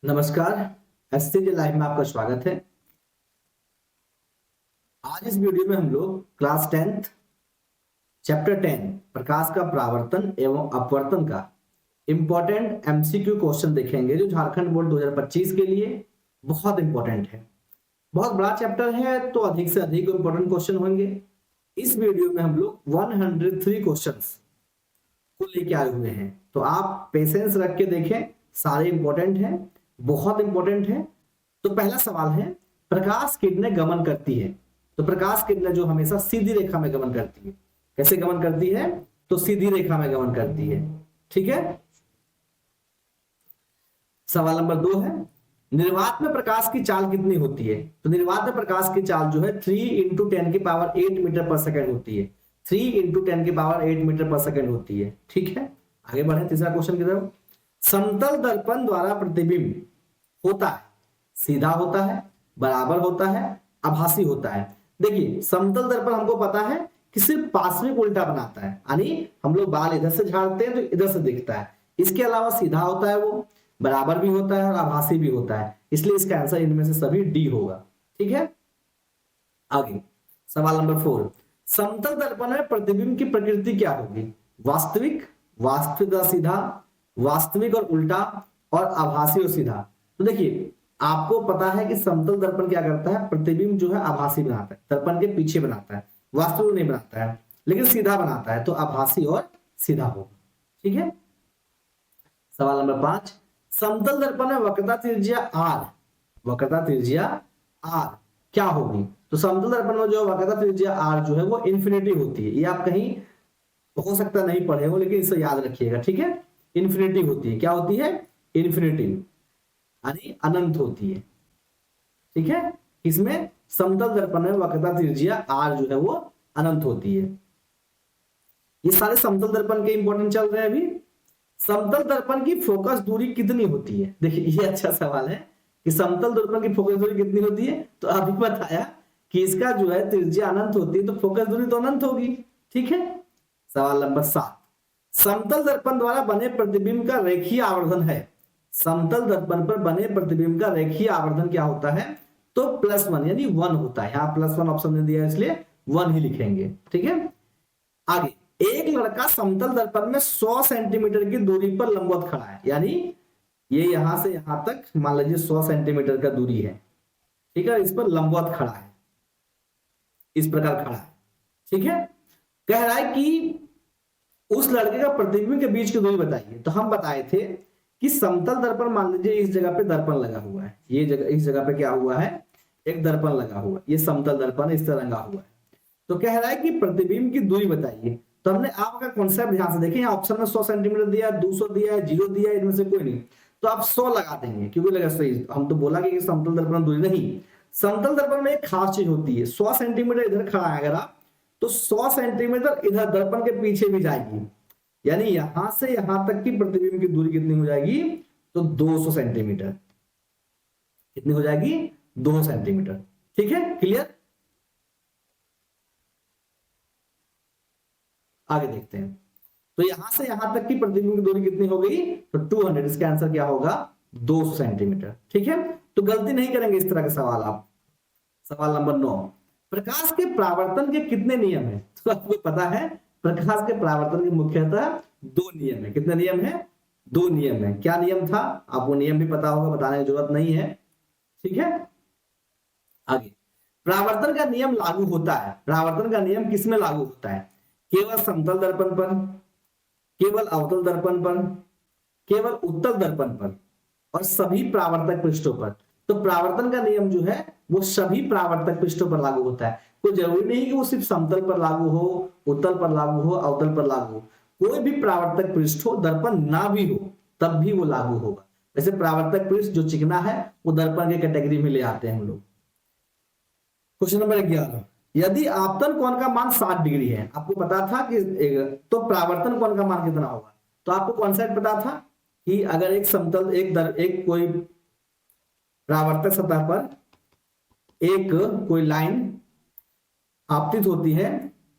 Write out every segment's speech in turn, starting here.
नमस्कार। एससीजे लाइव में आपका स्वागत है। आज इस वीडियो में हम लोग क्लास 10th चैप्टर 10 प्रकाश का परावर्तन एवं अपवर्तन का इंपॉर्टेंट एमसीक्यू क्वेश्चन देखेंगे, जो झारखंड बोर्ड 2025 के लिए बहुत इंपॉर्टेंट है। बहुत बड़ा चैप्टर है तो अधिक से अधिक इंपॉर्टेंट क्वेश्चन होंगे। इस वीडियो में हम लोग 103 क्वेश्चंस को लेके आए हुए हैं, तो आप पेशेंस रख के देखें, सारे इंपॉर्टेंट हैं, बहुत इंपॉर्टेंट है। तो पहला सवाल है, प्रकाश किरणें गमन करती है, तो प्रकाश किरणें जो हमेशा सीधी रेखा में गमन करती है, कैसे गमन करती है? तो सीधी रेखा में गमन करती है। ठीक है। सवाल नंबर 2 है, निर्वात में प्रकाश की चाल कितनी होती है? तो निर्वात में प्रकाश की चाल जो है 3 इंटू 10 की पावर 8 मीटर पर सेकेंड होती है। 3 इंटू 10 की पावर 8 मीटर पर सेकेंड होती है। ठीक है, आगे बढ़े तीसरा क्वेश्चन की तरफ। समतल दर्पण द्वारा प्रतिबिंब होता है, सीधा होता है, बराबर होता है, आभासी होता है। देखिए, समतल दर्पण हमको पता है कि सिर्फ पार्श्विक उल्टा बनाता है, यानी हम लोग बाल इधर से झाड़ते हैं तो इधर से दिखता है। इसके अलावा सीधा होता है, वो बराबर भी होता है और आभासी भी होता है, इसलिए इसका आंसर इनमें से सभी डी होगा। ठीक है, आगे सवाल नंबर 4, समतल दर्पण में प्रतिबिंब की प्रकृति क्या होगी? वास्तविक, वास्तविक सीधा, वास्तविक और उल्टा, और आभासी और सीधा। तो देखिए, आपको पता है कि समतल दर्पण क्या करता है, प्रतिबिंब जो है आभासी बनाता है, दर्पण के पीछे बनाता है, वास्तविक नहीं बनाता है, लेकिन सीधा बनाता है, तो आभासी और सीधा होगा। ठीक है। सवाल नंबर 5, समतल दर्पण में वक्रता त्रिज्या r, वक्रता त्रिज्या r क्या होगी? तो समतल दर्पण में जो वक्रता त्रिज्या r जो है वो इंफिनिटी होती है। ये आप कहीं हो सकता नहीं पढ़े हो, लेकिन इसे याद रखिएगा। ठीक है, इंफिनिटी होती है। क्या होती है? इंफिनिटी, यानी अनंत होती है। ठीक है, इसमें समतल दर्पण में वक्रता त्रिज्या r जो है वो अनंत होती है। ये सारे समतल दर्पण के इंपॉर्टेंट चल रहे हैं अभी। समतल दर्पण की फोकस दूरी कितनी होती है? देखिए, ये अच्छा सवाल है कि समतल दर्पण की फोकस दूरी कितनी होती है। तो अभी बताया कि इसका जो है त्रिज्या अनंत होती है, तो फोकस दूरी तो अनंत होगी। ठीक है। सवाल नंबर 7, समतल दर्पण द्वारा बने प्रतिबिंब का रेखीय आवर्धन है। समतल दर्पण पर बने प्रतिबिंब का रेखीय आवर्धन क्या होता है? तो +1 यानी 1 होता है। यहाँ +1 ऑप्शन ने दिया है, इसलिए 1 ही लिखेंगे। ठीक है, आगे, एक लड़का समतल दर्पण में 100 सेंटीमीटर की दूरी पर लंबवत खड़ा है, यानी ये यहां से यहां तक मान लीजिए 100 सेंटीमीटर का दूरी है। ठीक है, इस पर लंबवत खड़ा है, इस प्रकार खड़ा है। ठीक है, कह रहा है कि उस लड़के का प्रतिबिंब के बीच की दूरी बताइए। तो हम बताए थे कि समतल दर्पण, मान लीजिए इस जगह पे दर्पण लगा हुआ है, ये जगह, इस जगह पे क्या हुआ है, एक दर्पण लगा हुआ है, ये समतल दर्पण इस तरह रंगा हुआ है। तो कह रहा है कि प्रतिबिंब की दूरी बताइए। तो हमने आपका कॉन्सेप्ट ध्यान से देखें, ऑप्शन में 100 सेंटीमीटर दिया है, 200 दिया है, 0 दिया है, इनमें से कोई नहीं, तो आप 100 लगा देंगे, क्योंकि लगा सही। हम तो बोला कि समतल दर्पण दूरी नहीं, समतल दर्पण में एक खास चीज होती है, 100 सेंटीमीटर इधर खड़ा है अगर आप, तो 100 सेंटीमीटर इधर दर्पण के पीछे भी जाएगी, यानी यहां से यहां तक की प्रतिबिंब की दूरी कितनी हो जाएगी? तो 200 सेंटीमीटर। कितनी हो जाएगी? 200 सेंटीमीटर। ठीक है, क्लियर। आगे देखते हैं। तो यहां से यहां तक की प्रतिबिंब की दूरी कितनी हो गई? तो 200। इसका आंसर क्या होगा? 200 सेंटीमीटर। ठीक है, तो गलती नहीं करेंगे इस तरह के सवाल आप। सवाल नंबर 9, प्रकाश के परावर्तन के कितने नियम हैं? तो आपको पता है, प्रकाश के परावर्तन के मुख्यतः 2 नियम है। कितने नियम है? 2 नियम है। क्या नियम था? आपको नियम भी पता होगा, बताने की जरूरत नहीं है। ठीक है, आगे, परावर्तन का नियम लागू होता है, परावर्तन का नियम किसमें लागू होता है? केवल समतल दर्पण पर, केवल अवतल दर्पण पर, केवल उत्तल दर्पण पर, और सभी परावर्तक पृष्ठों पर। तो परावर्तन का नियम जो है वो सभी परावर्तक पृष्ठों पर लागू होता है। कोई जरूरी नहीं कि वो सिर्फ समतल पर लागू हो, उत्तल पर लागू हो, अवतल पर लागू हो। कोई भी परावर्तक पृष्ठ हो, दर्पण ना भी हो, तब भी वो लागू होगा। वैसे परावर्तक पृष्ठ जो चिकना है वो दर्पण की कैटेगरी में ले आते हैं हम लोग। क्वेश्चन नंबर 11, यदि आपतन कोण का मान 60 डिग्री है, आपको पता था कि तो परावर्तन कोण का मान कितना होगा? तो आपको कॉन्सेप्ट पता था कि अगर एक समतल, एक कोई परावर्तक सतह पर एक कोई लाइन आपतित होती है,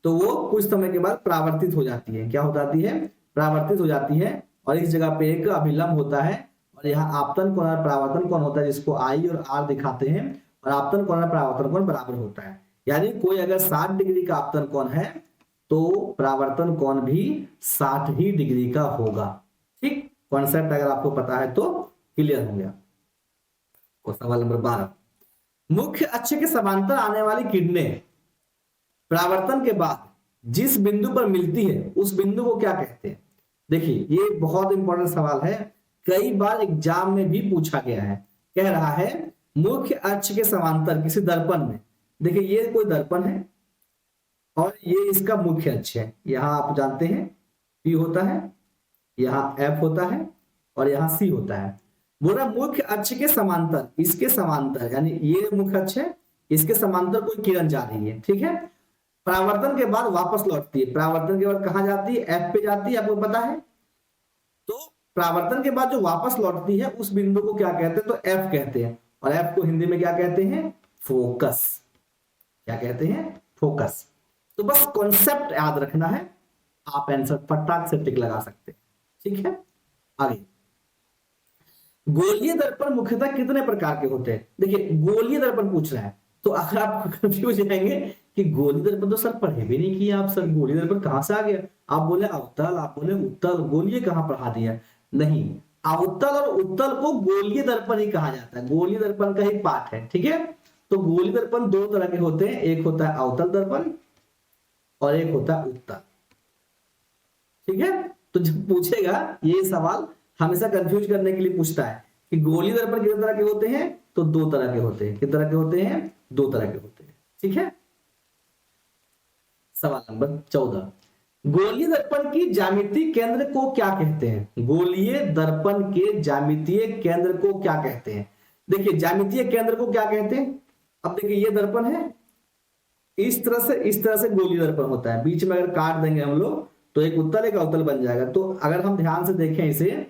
तो वो कुछ समय के बाद परावर्तित हो जाती है। क्या हो जाती है? परावर्तित हो जाती है, और इस जगह पे एक अभिलंब होता है, और यहाँ आपतन कोण और परावर्तन कोण होता है, जिसको आई और आर दिखाते हैं, और आपतन कोण और परावर्तन कोण बराबर होता है। यानी कोई अगर 60 डिग्री का आपतन कोण है तो परावर्तन कोण भी 60 ही डिग्री का होगा। ठीक, कॉन्सेप्ट अगर आपको पता है तो क्लियर हो गया। और सवाल नंबर 12, मुख्य अक्ष के समांतर आने वाली किरणें परावर्तन के बाद जिस बिंदु पर मिलती है उस बिंदु को क्या कहते हैं? देखिए ये बहुत इंपॉर्टेंट सवाल है, कई बार एग्जाम में भी पूछा गया है। कह रहा है मुख्य अक्ष के समांतर किसी दर्पण में, देखिए ये कोई दर्पण है और ये इसका मुख्य अक्ष है। यहां आप जानते हैं P होता है, यहाँ F होता है और यहाँ C होता है। बोला मुख्य अक्ष के समांतर, इसके समांतर, यानी ये मुख्य अक्ष है, इसके समांतर कोई किरण जा रही है, ठीक है। परावर्तन के बाद वापस लौटती है, परावर्तन के बाद कहां जाती है? F पे जाती है, आपको पता है। तो परावर्तन के बाद जो वापस लौटती है उस बिंदु को क्या कहते हैं? तो F कहते हैं। और F को हिंदी में क्या कहते हैं? फोकस। क्या कहते हैं? फोकस। तो बस कॉन्सेप्ट याद रखना है, आप आंसर फटाक से टिक लगा सकते हैं, ठीक है। आगे, गोलीय दर्पण मुख्यतः कितने प्रकार के होते हैं? देखिए गोलीय दर्पण पूछ रहा है, तो अगर आप कंफ्यूज जाएंगे कि गोलीय दर्पण तो सर पढ़े भी नहीं किए आप, सर गोलीय दर्पण कहां से आ गया? आप बोले अवतल, आप बोले उत्तल, गोलीय कहां पढ़ा दिया? नहीं, अवतल और उत्तल को गोलीय दर्पण ही कहा जाता है, गोलीय दर्पण का ही पार्ट है, ठीक है। तो गोलीय दर्पण दो तरह के होते हैं, एक होता है अवतल दर्पण और एक होता है उत्तल, ठीक है। तो जब पूछेगा ये सवाल हमेशा कंफ्यूज करने के लिए पूछता है कि गोलीय दर्पण कितने तरह के होते हैं? तो दो तरह के होते हैं। कितने तरह के होते हैं? दो तरह के होते हैं, ठीक है। सवाल नंबर 14, गोलीय दर्पण की ज्यामितीय केंद्र को क्या कहते हैं? गोलीय दर्पण के ज्यामितीय केंद्र को क्या कहते हैं? देखिए ज्यामितीय केंद्र को क्या कहते हैं? अब देखिए ये दर्पण है, इस तरह से गोलीय दर्पण होता है। बीच में अगर काट देंगे हम लोग तो एक उत्तल एक अवतल बन जाएगा। तो अगर हम ध्यान से देखें इसे,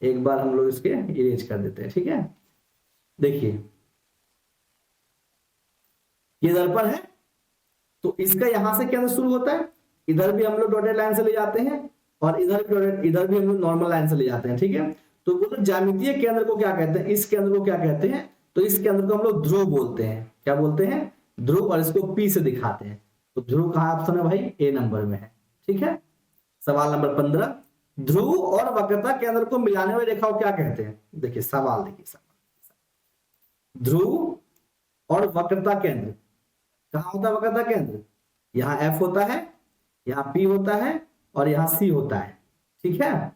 एक बार हम लोग इसके इरेज कर देते हैं, ठीक है। देखिए ये दर्पण है, तो इसका यहां से केंद्र शुरू होता है, इधर भी हम लोग डॉटेड लाइन से ले जाते हैं और इधर भी हम लोग नॉर्मल लाइन से ले जाते हैं, ठीक है। तो बोलो ज्यामितीय केंद्र को क्या कहते हैं? इस केंद्र को क्या कहते हैं? तो इस केंद्र को हम लोग ध्रुव बोलते हैं। क्या बोलते हैं? ध्रुव। और इसको P से दिखाते हैं। तो ध्रुव कहां ऑप्शन है भाई? A नंबर में है, ठीक है। सवाल नंबर 15, ध्रुव और वक्रता केंद्र को मिलाने वाली रेखा को क्या कहते हैं? देखिए सवाल देखिए, सवाल ध्रुव और वक्रता केंद्र, कहां होता है वक्रता केंद्र? यहाँ F होता है, यहाँ P होता है और यहाँ C होता है, ठीक है।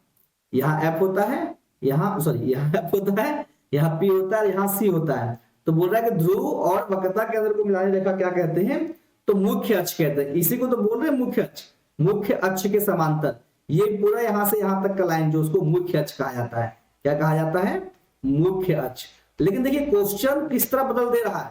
यहाँ F होता है, यहाँ F होता है, यहाँ P होता है, यहाँ C होता है। तो बोल रहा है कि ध्रुव और वक्रता केंद्र को मिलाने रेखा क्या कहते हैं? तो मुख्य अक्ष कहते हैं। इसी को तो बोल रहे हैं मुख्य अक्ष। मुख्य अक्ष के समांतर ये पूरा यहां से यहां तक का लाइन जो उसको मुख्य अक्ष कहा जाता है। क्या कहा जाता है? मुख्य अक्ष। लेकिन देखिए क्वेश्चन किस तरह बदल दे रहा है।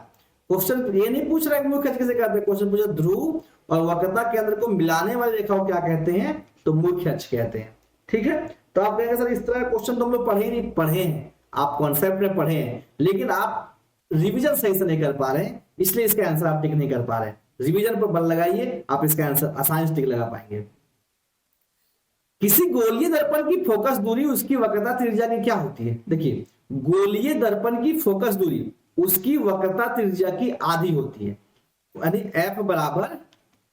क्वेश्चन ये नहीं पूछ रहा है मुख्य अक्ष किसे कहते हैं, क्वेश्चन पूछा ध्रुव और वक्रता केंद्र को मिलाने वाली रेखा को क्या कहते हैं? तो मुख्य अक्ष कहते हैं, ठीक है। तो आप कहेंगे सर इस तरह क्वेश्चन तो हम लोग पढ़े ही नहीं। पढ़े हैं, आप कॉन्सेप्ट में पढ़े हैं, लेकिन आप रिवीजन सही से नहीं कर पा रहे हैं, इसलिए इसका आंसर आप टिक नहीं कर पा रहे हैं। रिवीजन पर बल लगाइए, आप इसका आंसर आसानी से टिक लगा पाएंगे। किसी गोलीय दर्पण की फोकस दूरी उसकी वक्रता त्रिज्या की क्या होती है? देखिए गोलीय दर्पण की फोकस दूरी उसकी वक्रता त्रिज्या की आधी होती है, यानी F बराबर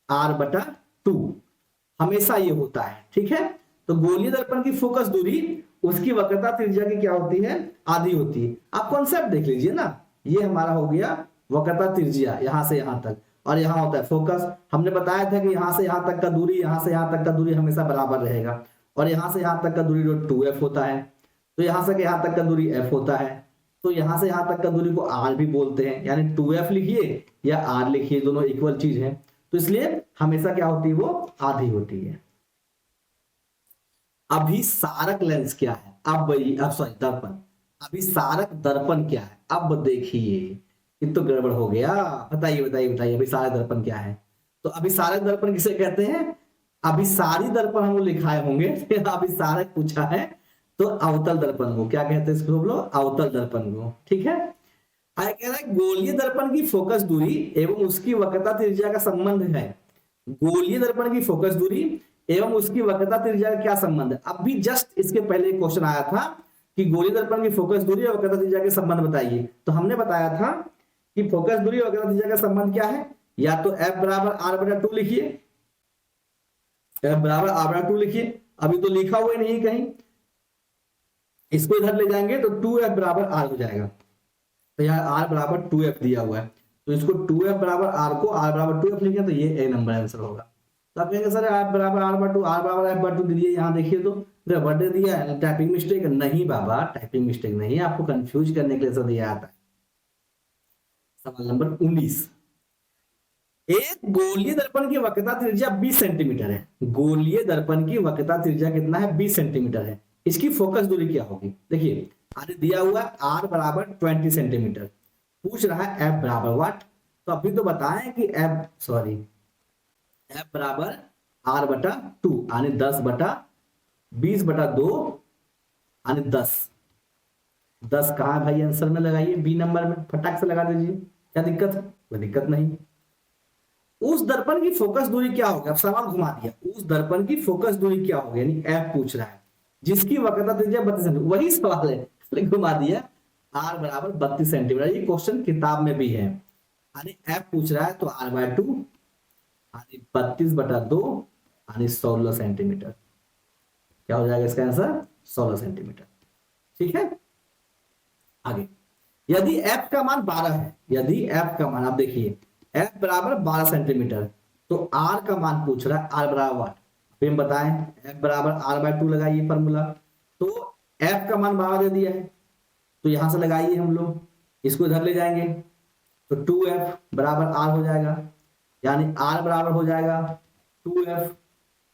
R/2 हमेशा ये होता है, ठीक है। तो गोलीय दर्पण की फोकस दूरी उसकी वक्रता त्रिज्या की क्या होती है? आधी होती है। आप कॉन्सेप्ट देख लीजिए ना, ये हमारा हो गया वक्रता त्रिज्या यहां से यहां तक, और यहां होता है फोकस। हमने बताया था कि यहां से यहां तक का दूरी, यहां से यहां तक का दूरी हमेशा बराबर रहेगा, और यहां से यहां तक का दूरी 2f होता है। तो यहां से यहां तक का दूरी f होता है, तो यहां से यहां तक का दूरी को r भी बोलते हैं, यानी 2f लिखिए या r लिखिए, दोनों इक्वल चीज है। तो इसलिए हमेशा क्या होती है? वो आधी होती है। अभिसारक लेंस क्या है? दर्पण। अभिसारक दर्पण क्या है? अब देखिए ये तो गड़बड़ हो गया। बताइए बताइए बताइए, अभिसारक दर्पण क्या है? तो अभिसारक दर्पण किसे कहते हैं? अभिसारी दर्पण हम लिखाए होंगे, अभिसारक पूछा है तो अवतल दर्पण को क्या कहते हैं? इसको हम लोग अवतल दर्पण को, ठीक है। आगे कह रहा है गोलीय दर्पण की फोकस दूरी एवं उसकी वक्रता त्रिज्या का संबंध है। गोलीय दर्पण की फोकस दूरी एवं उसकी वक्रता त्रिज्या का क्या संबंध है? अब भी जस्ट इसके पहले क्वेश्चन आया था कि गोलीय दर्पण की फोकस दूरी और वक्रता त्रिज्या के संबंध बताइए। तो हमने बताया था कि फोकस दूरी और वक्रता त्रिज्या का संबंध क्या है, या तो F बराबर R/2 लिखिए, F बराबर R/2 लिखिए, अभी तो लिखा हुआ नहीं कहीं, इसको इधर ले जाएंगे तो 2F बराबर R हो जाएगा। तो यहाँ R बराबर 2F दिया हुआ है, तो इसको 2F बराबर R को R बराबर 2F लिखें तो ये ए नंबर आंसर होगा। तो आप कहेंगे सर F बराबर R/2, R बराबर F/2 दे दिए, यहाँ देखिए तो बर्थडे दिया है, टाइपिंग मिस्टेक नहीं बाबा, टाइपिंग मिस्टेक नहीं, आपको कंफ्यूज करने के लिए सर दिया आता है। सवाल नंबर 19, एक गोलीय दर्पण की वक्रता त्रिज्या 20 सेंटीमीटर है। गोलीय दर्पण की वक्रता त्रिज्या कितना है, 20 सेंटीमीटर है। इसकी फोकस दूरी क्या होगी, देखिए आगे दिया हुआ R बराबर 20 सेंटीमीटर, पूछ रहा है F बराबर व्हाट। तो अभी तो बताएं कि F बराबर R/2 यानी 10/20/2 यानी 10। 10 कहां है भाई, आंसर में लगाइए, बी नंबर में फटाक से लगा दीजिए, क्या दिक्कत है, कोई दिक्कत नहीं। उस दर्पण की फोकस दूरी क्या होगी, अब सवाल घुमा दिया, उस दर्पण की फोकस दूरी क्या होगी, यानी F पूछ रहा है, जिसकी वक्रता त्रिज्या 32 सेंटीमीटर, वही सवाल है, घुमा दिया, R बराबर 32 सेंटीमीटर। ये क्वेश्चन किताब में भी है, यानी F पूछ रहा है तो R/2 यानी 32/2 यानी 16 सेंटीमीटर। क्या हो जाएगा इसका आंसर, 16 सेंटीमीटर। ठीक है, आगे यदि F का मान 12 है, यदि F का मान, आप देखिए F बराबर 12 सेंटीमीटर, तो R का मान पूछ रहा है, R बराबर व्हाट, फिर बताएं, F बराबर R/2 लगाइए फॉर्मूला, तो F का मान 12 दे दिया है, तो यहां से लगाइए हम लोग, इसको इधर ले जाएंगे तो 2F बराबर R हो जाएगा, यानी R बराबर हो जाएगा 2F,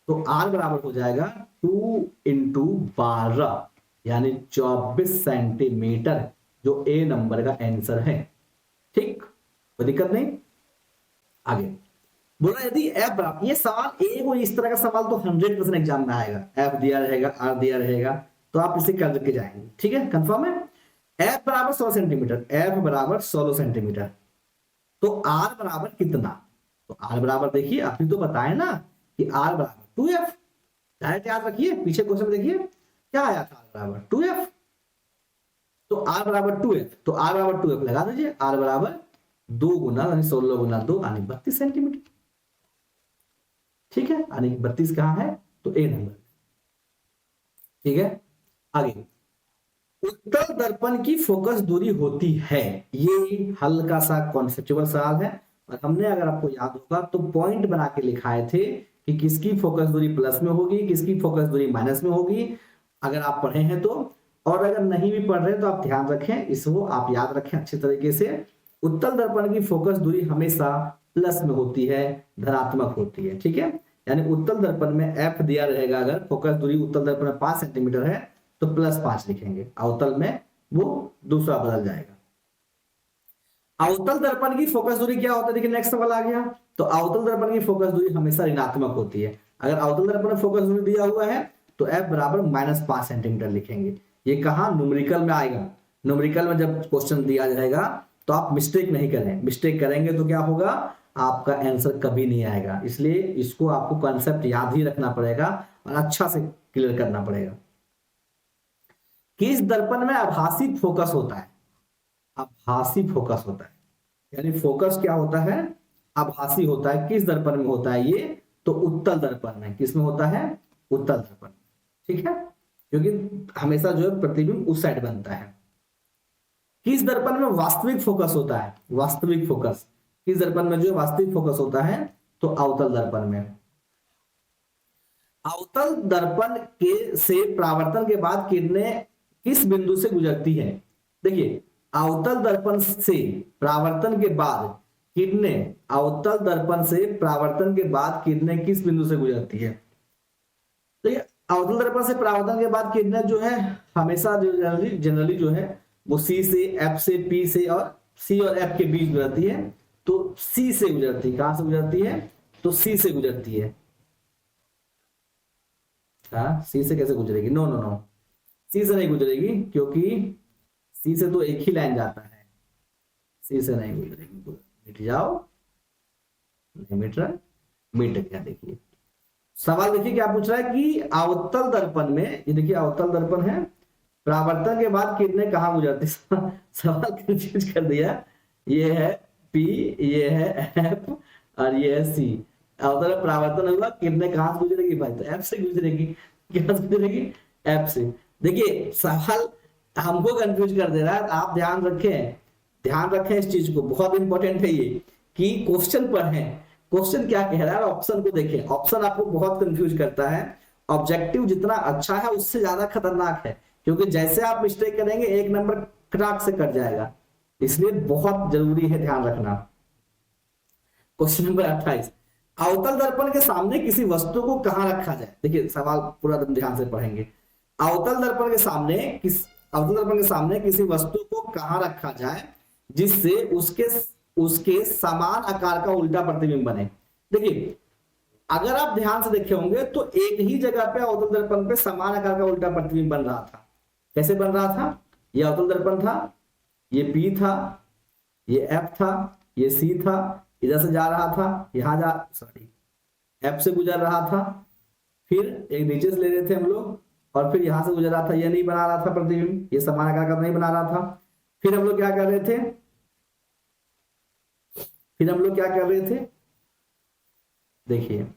तो R बराबर हो जाएगा 2 × 12 यानी 24 सेंटीमीटर, जो ए नंबर का आंसर है। ठीक, कोई दिक्कत नहीं। आगे बोला यदि F बराबर, ये सवाल एक और इस तरह का सवाल तो 100% एग्जाम में आएगा, F दिया रहेगा, R दिया रहेगा, तो आप इसे कर के जाएंगे। ठीक है, कंफर्म है। F बराबर 16 सेंटीमीटर, F बराबर 16 सेंटीमीटर, तो R बराबर कितना, तो R बराबर देखिए अभी तो बताए ना कि R बराबर 2F, डायरेक्ट याद रखिए, पीछे क्वेश्चन देखिए क्या आया था, R बराबर 2F, तो R बराबर 2F, तो R बराबर 2F लगा दीजिए, R बराबर 2 गुना यानी 16 गुना 2 यानी 32 सेंटीमीटर। ठीक है, यानी 32 कहां है, तो ए नंबर। ठीक है, आगे उत्तल दर्पण की फोकस दूरी होती है, ये हल्का सा कॉन्सेप्चुअल सवाल है, और हमने अगर आपको याद होगा तो पॉइंट बना के लिखाए थे कि किसकी फोकस दूरी प्लस में होगी, किसकी फोकस दूरी माइनस में होगी, अगर आप पढ़े हैं तो, और अगर नहीं भी पढ़ रहे तो आप ध्यान रखें, इसको आप याद रखें अच्छे तरीके से। उत्तल दर्पण की फोकस दूरी हमेशा प्लस में होती है, धनात्मक होती है। ठीक है, यानी उत्तल दर्पण में F दिया रहेगा, अगर फोकस दूरी उत्तल दर्पण में 5 सेंटीमीटर है तो +5 लिखेंगे, अवतल में वो दूसरा बदल जाएगा। अवतल दर्पण की फोकस दूरी क्या होता है, देखिए नेक्स्ट सवाल आ गया, तो अवतल दर्पण की फोकस दूरी हमेशा ऋणात्मक होती है। अगर अवतल दर्पण में फोकस दूरी दिया हुआ है तो F बराबर -5 सेंटीमीटर लिखेंगे। ये कहां, न्यूमेरिकल में आएगा, न्यूमेरिकल में जब क्वेश्चन दिया जाएगा तो आप मिस्टेक नहीं करें, मिस्टेक करेंगे तो क्या होगा, आपका आंसर कभी नहीं आएगा। इसलिए इसको आपको कॉन्सेप्ट याद ही रखना पड़ेगा और अच्छा से क्लियर करना पड़ेगा। किस दर्पण में आभासी फोकस होता है, आभासी फोकस होता है, यानी फोकस क्या होता है, आभासी होता है। किस दर्पण में होता है ये, तो उत्तल दर्पण में। किस में होता है, उत्तल दर्पण। ठीक है, क्योंकि हमेशा जो है प्रतिबिंब उस साइड बनता है। किस दर्पण में वास्तविक फोकस होता है, वास्तविक फोकस, किस दर्पण में जो वास्तविक फोकस होता है, तो अवतल दर्पण में। अवतल दर्पण के से परावर्तन के बाद किरणें किस बिंदु से गुजरती है, देखिए अवतल दर्पण से परावर्तन के बाद किरणें, अवतल दर्पण से परावर्तन के बाद किरणें किस बिंदु से गुजरती है, तो ये अवतल दर्पण से परावर्तन के बाद किरणें जो है हमेशा जो जनरली जो है वो C से, F से, P से और C और F के बीच गुजरती है, तो C से गुजरती है। कहां से गुजरती है, तो C से गुजरती है। हाँ, C से कैसे गुजरेगी, नो नो नो, C से नहीं गुजरेगी, क्योंकि C से तो एक ही लाइन जाता है, C से नहीं गुजरेगी। मिट जाओ, नहीं मिट रहा, मिट गया। देखिए सवाल देखिए क्या पूछ रहा है कि अवतल दर्पण में, ये देखिए अवतल दर्पण है, परावर्तन के बाद किरणें कहाँ गुजरती सवाल कंफ्यूज कर दिया। ये है पी, ये है एफ और ये है सी। अवतल परावर्तन हुआ, किरणें कहाँ से गुजरेगी भाई? तो एफ से गुजरेगी। क्या से गुजरेगी? एफ से। देखिए सवाल हमको कंफ्यूज कर दे रहा है, आप ध्यान रखें, ध्यान रखें इस चीज को, बहुत इंपॉर्टेंट है ये कि क्वेश्चन पर है, क्वेश्चन क्या कह रहा है, ऑप्शन को देखें। ऑप्शन आपको बहुत कंफ्यूज करता है। ऑब्जेक्टिव जितना अच्छा है उससे ज्यादा खतरनाक है, क्योंकि जैसे आप मिस्टेक करेंगे एक नंबर कटाक से कट जाएगा, इसलिए बहुत जरूरी है ध्यान रखना। क्वेश्चन नंबर 28, अवतल दर्पण के सामने किसी वस्तु को कहां रखा जाए? देखिए सवाल पूरा ध्यान से पढ़ेंगे। अवतल दर्पण के सामने किसी वस्तु को कहां रखा जाए जिससे उसके समान आकार का उल्टा प्रतिबिंब बने? देखिए अगर आप ध्यान से देखे होंगे तो एक ही जगह पे अवतल दर्पण पे समान आकार का उल्टा प्रतिबिंब बन रहा था। कैसे बन रहा था? ये अवतल दर्पण था, ये पी था, ये एफ था, ये सी था, इधर से जा रहा था, एफ से गुजर रहा था, फिर एक नीचे से ले रहे थे हम लोग, और फिर यहां से गुजर रहा था। ये नहीं बना रहा था प्रतिबिंब, ये समान आकार का नहीं बना रहा था। फिर हम लोग क्या कर रहे थे? देखिए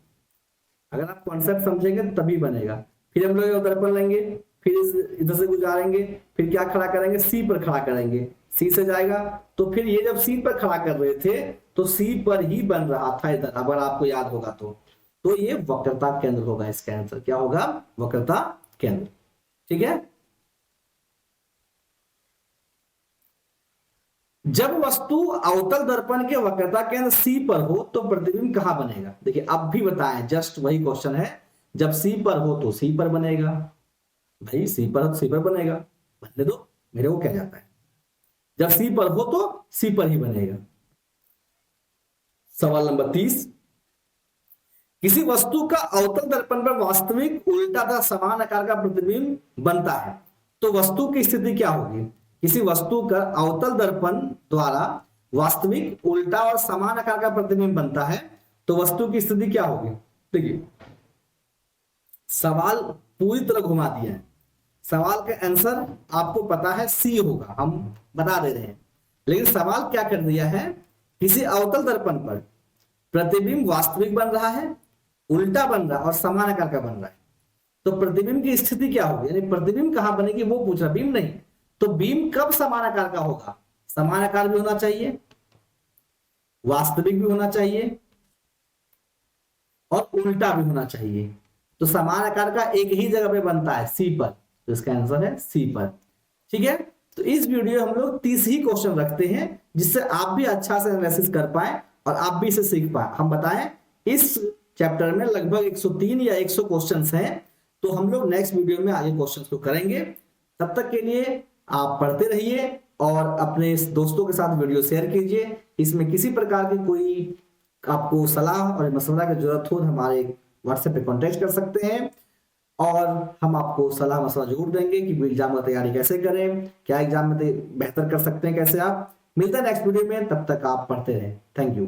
अगर आप कॉन्सेप्ट समझेंगे तभी बनेगा। फिर हम लोग दर्पण लेंगे, फिर इधर से गुजारेंगे, फिर क्या खड़ा करेंगे? सी पर खड़ा करेंगे, सी से जाएगा। तो फिर ये जब सी पर खड़ा कर रहे थे तो सी पर ही बन रहा था इधर, अगर आपको याद होगा तो ये वक्रता केंद्र होगा। इसका आंसर क्या होगा? वक्रता केंद्र। ठीक है। जब वस्तु अवतल दर्पण के वक्रता केंद्र सी पर हो तो प्रतिबिंब कहां बनेगा? देखिए अब भी बताएं, जस्ट वही क्वेश्चन है। जब सी पर हो तो सी पर बनेगा, भाई सी पर बनेगा, बनने दो, मेरे को क्या जाता है। जब सी पर हो तो सी पर ही बनेगा। सवाल नंबर 30, किसी वस्तु का अवतल दर्पण पर वास्तविक उल्टा तथा समान आकार का प्रतिबिंब बनता है तो वस्तु की स्थिति क्या होगी? किसी वस्तु का अवतल दर्पण द्वारा वास्तविक उल्टा और समान आकार का प्रतिबिंब बनता है तो वस्तु की स्थिति क्या होगी? देखिए सवाल पूरी तरह घुमा दिया है। सवाल का आंसर आपको पता है सी होगा, हम बता दे रहे हैं, लेकिन सवाल क्या कर दिया है? किसी अवतल दर्पण पर प्रतिबिंब वास्तविक बन रहा है, उल्टा बन रहा है और समान आकार का बन रहा है, तो प्रतिबिंब की स्थिति क्या होगी? यानी प्रतिबिंब कहां बनेगी वो पूछ रहा, बीम नहीं। तो बीम कब समान आकार का होगा? समान आकार भी होना चाहिए, वास्तविक भी होना चाहिए और उल्टा भी होना चाहिए। तो समान आकार का एक ही जगह पे बनता है, सी पर, तो इसका आंसर है सी पर। ठीक है। तो इस वीडियो हम लोग 30 ही क्वेश्चन रखते हैं जिससे आप भी अच्छा से एनालिसिस कर पाए और आप भी इसे सीख पाए। हम बताएं इस चैप्टर में लगभग 103 या 100 क्वेश्चंस हैं, तो हम लोग नेक्स्ट वीडियो में आगे क्वेश्चंस को करेंगे। तब तक के लिए आप पढ़ते रहिए और अपने दोस्तों के साथ वीडियो शेयर कीजिए। इसमें किसी प्रकार की कोई आपको सलाह और मशवरा की जरूरत हो तो हमारे व्हाट्सएप पे कॉन्टेक्ट कर सकते हैं और हम आपको सलाह मशवरा जरूर देंगे कि एग्जाम की तैयारी कैसे करें, क्या एग्जाम में बेहतर कर सकते हैं, कैसे आप। मिलते हैं नेक्स्ट वीडियो में, तब तक आप पढ़ते रहें। Thank you.